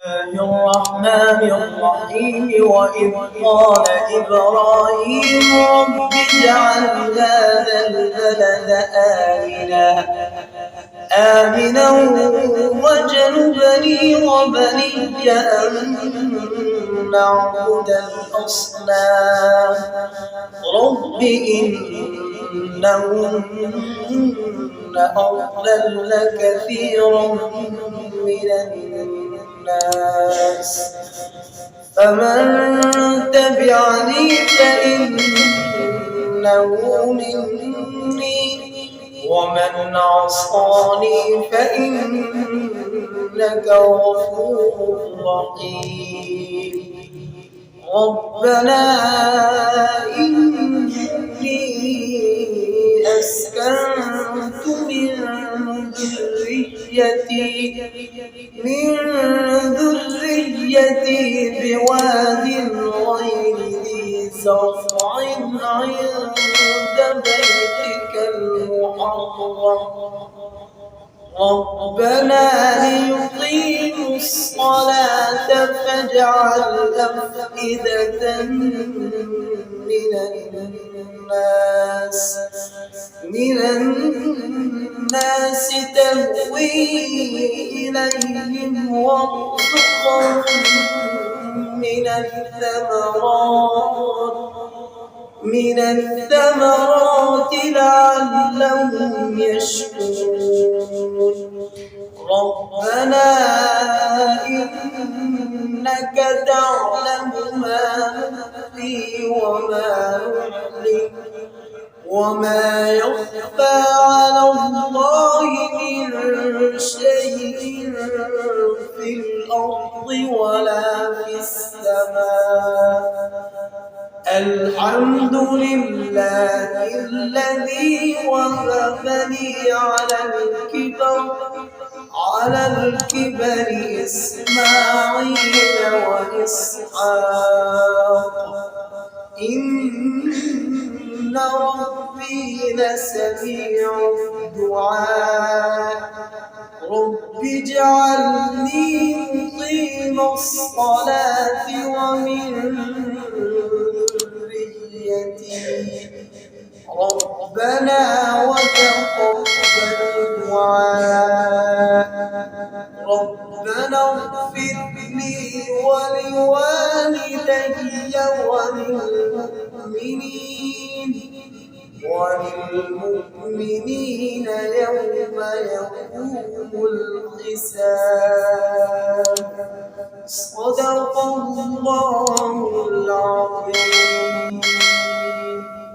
الرحمن الرحيم. وإذ قال إبراهيم رب اجعل هذا البلد آمنا واجنبني وبني أن نعبد الأصنام رب إنهن أضللن كثيرا من الناس فمن تبعني فإنه مني ومن عصاني فإنك غفور رحيم. ربنا إني أسكنت من ذريتي بواد غير ذي زرع عند بيتك المحرم ربنا ليقيموا الصلاة فاجعل أفئدة من الناس تهوي إليهم وارزقهم من الثمرات لعلهم يشكرون. ربنا إنك تعلم ما نخفي وما نعلن وما يخفى على الله من شيء في الأرض ولا في السماء. الحمد لله الذي وهبني على الكبر إسماعيل وإسحاق إن ربي لسميع الدعاء رب اجعلني مقيم الصلاة ومن ذريتي ربنا وتقبل دعاء ربنا اغفر لي ولوالدي وللمؤمنين يوم يقوم الحساب. صدق الله